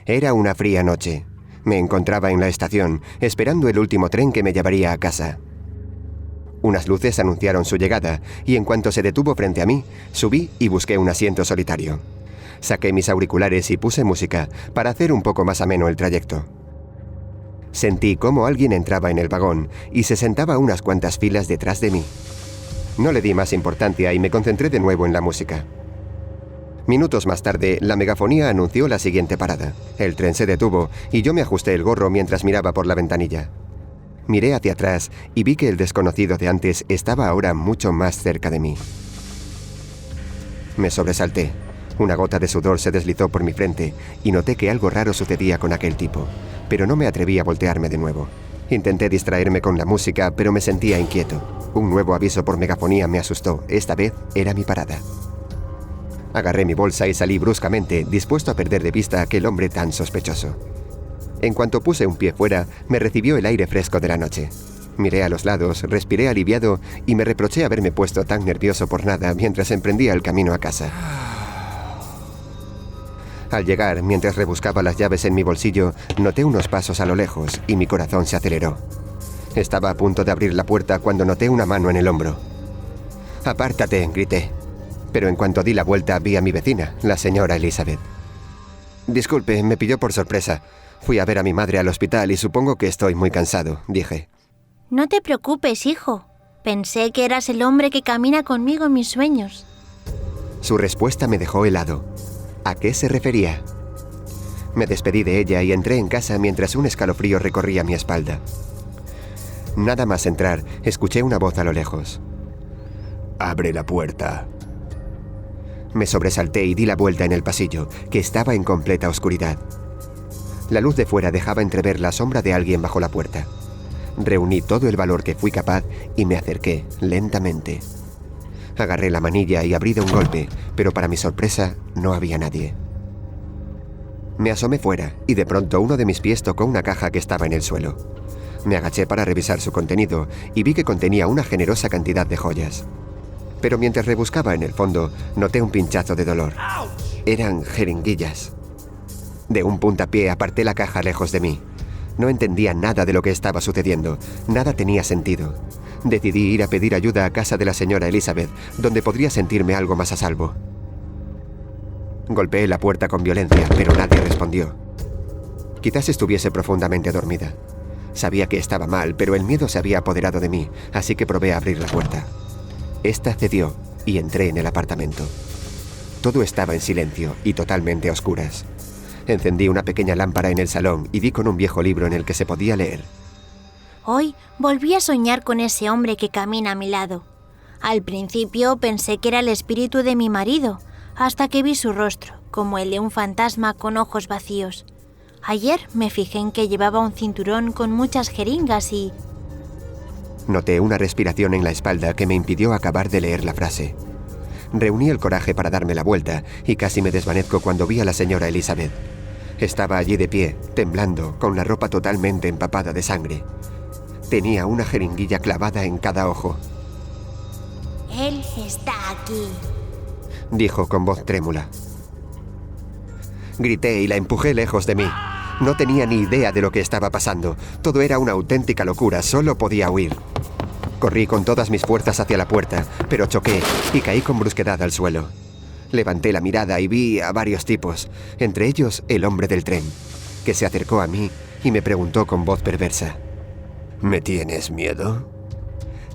Era una fría noche. Me encontraba en la estación, esperando el último tren que me llevaría a casa. Unas luces anunciaron su llegada, y en cuanto se detuvo frente a mí, subí y busqué un asiento solitario. Saqué mis auriculares y puse música para hacer un poco más ameno el trayecto. Sentí cómo alguien entraba en el vagón y se sentaba unas cuantas filas detrás de mí. No le di más importancia y me concentré de nuevo en la música. Minutos más tarde, la megafonía anunció la siguiente parada. El tren se detuvo y yo me ajusté el gorro mientras miraba por la ventanilla. Miré hacia atrás y vi que el desconocido de antes estaba ahora mucho más cerca de mí. Me sobresalté. Una gota de sudor se deslizó por mi frente y noté que algo raro sucedía con aquel tipo, pero no me atreví a voltearme de nuevo. Intenté distraerme con la música, pero me sentía inquieto. Un nuevo aviso por megafonía me asustó. Esta vez era mi parada. Agarré mi bolsa y salí bruscamente, dispuesto a perder de vista a aquel hombre tan sospechoso. En cuanto puse un pie fuera, me recibió el aire fresco de la noche. Miré a los lados, respiré aliviado y me reproché haberme puesto tan nervioso por nada mientras emprendía el camino a casa. Al llegar, mientras rebuscaba las llaves en mi bolsillo, noté unos pasos a lo lejos y mi corazón se aceleró. Estaba a punto de abrir la puerta cuando noté una mano en el hombro. «¡Apártate!», grité. Pero en cuanto di la vuelta vi a mi vecina, la señora Elizabeth. «Disculpe, me pilló por sorpresa. Fui a ver a mi madre al hospital y supongo que estoy muy cansado», dije. «No te preocupes, hijo. Pensé que eras el hombre que camina conmigo en mis sueños». Su respuesta me dejó helado. ¿A qué se refería? Me despedí de ella y entré en casa mientras un escalofrío recorría mi espalda. Nada más entrar, escuché una voz a lo lejos. «Abre la puerta». Me sobresalté y di la vuelta en el pasillo, que estaba en completa oscuridad. La luz de fuera dejaba entrever la sombra de alguien bajo la puerta. Reuní todo el valor que fui capaz y me acerqué lentamente. Agarré la manilla y abrí de un golpe, pero para mi sorpresa no había nadie. Me asomé fuera y de pronto uno de mis pies tocó una caja que estaba en el suelo. Me agaché para revisar su contenido y vi que contenía una generosa cantidad de joyas. Pero mientras rebuscaba en el fondo, noté un pinchazo de dolor. Eran jeringuillas. De un puntapié aparté la caja lejos de mí. No entendía nada de lo que estaba sucediendo. Nada tenía sentido. Decidí ir a pedir ayuda a casa de la señora Elizabeth, donde podría sentirme algo más a salvo. Golpeé la puerta con violencia, pero nadie respondió. Quizás estuviese profundamente dormida. Sabía que estaba mal, pero el miedo se había apoderado de mí, así que probé a abrir la puerta. Esta cedió y entré en el apartamento. Todo estaba en silencio y totalmente a oscuras. Encendí una pequeña lámpara en el salón y di con un viejo libro en el que se podía leer. Hoy volví a soñar con ese hombre que camina a mi lado. Al principio pensé que era el espíritu de mi marido, hasta que vi su rostro, como el de un fantasma con ojos vacíos. Ayer me fijé en que llevaba un cinturón con muchas jeringas y... Noté una respiración en la espalda que me impidió acabar de leer la frase. Reuní el coraje para darme la vuelta y casi me desvanezco cuando vi a la señora Elizabeth. Estaba allí de pie, temblando, con la ropa totalmente empapada de sangre. Tenía una jeringuilla clavada en cada ojo. «Él está aquí», dijo con voz trémula. Grité y la empujé lejos de mí. No tenía ni idea de lo que estaba pasando. Todo era una auténtica locura, solo podía huir. Corrí con todas mis fuerzas hacia la puerta, pero choqué y caí con brusquedad al suelo. Levanté la mirada y vi a varios tipos, entre ellos el hombre del tren, que se acercó a mí y me preguntó con voz perversa. ¿Me tienes miedo?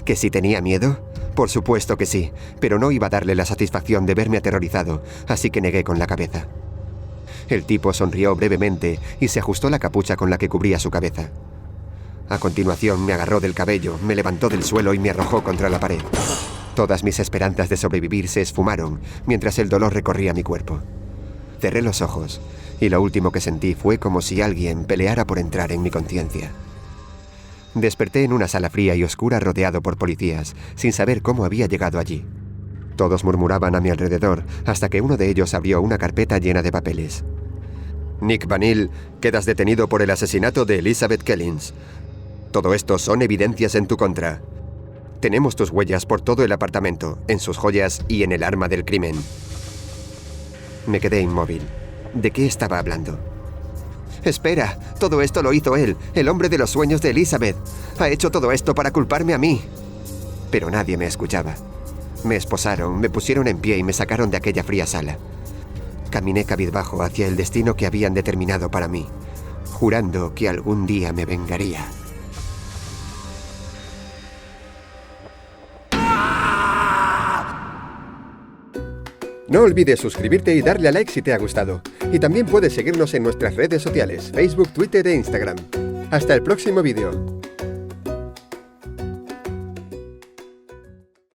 ¿Que si tenía miedo? Por supuesto que sí, pero no iba a darle la satisfacción de verme aterrorizado, así que negué con la cabeza. El tipo sonrió brevemente y se ajustó la capucha con la que cubría su cabeza. A continuación me agarró del cabello, me levantó del suelo y me arrojó contra la pared. Todas mis esperanzas de sobrevivir se esfumaron mientras el dolor recorría mi cuerpo. Cerré los ojos y lo último que sentí fue como si alguien peleara por entrar en mi conciencia. Desperté en una sala fría y oscura rodeado por policías, sin saber cómo había llegado allí. Todos murmuraban a mi alrededor hasta que uno de ellos abrió una carpeta llena de papeles. Nick Vanille, quedas detenido por el asesinato de Elizabeth Kellins. Todo esto son evidencias en tu contra. Tenemos tus huellas por todo el apartamento, en sus joyas y en el arma del crimen. Me quedé inmóvil. ¿De qué estaba hablando? Espera, todo esto lo hizo él, el hombre de los sueños de Elizabeth. Ha hecho todo esto para culparme a mí. Pero nadie me escuchaba. Me esposaron, me pusieron en pie y me sacaron de aquella fría sala. Caminé cabizbajo hacia el destino que habían determinado para mí, jurando que algún día me vengaría. No olvides suscribirte y darle a like si te ha gustado. Y también puedes seguirnos en nuestras redes sociales, Facebook, Twitter e Instagram. Hasta el próximo vídeo.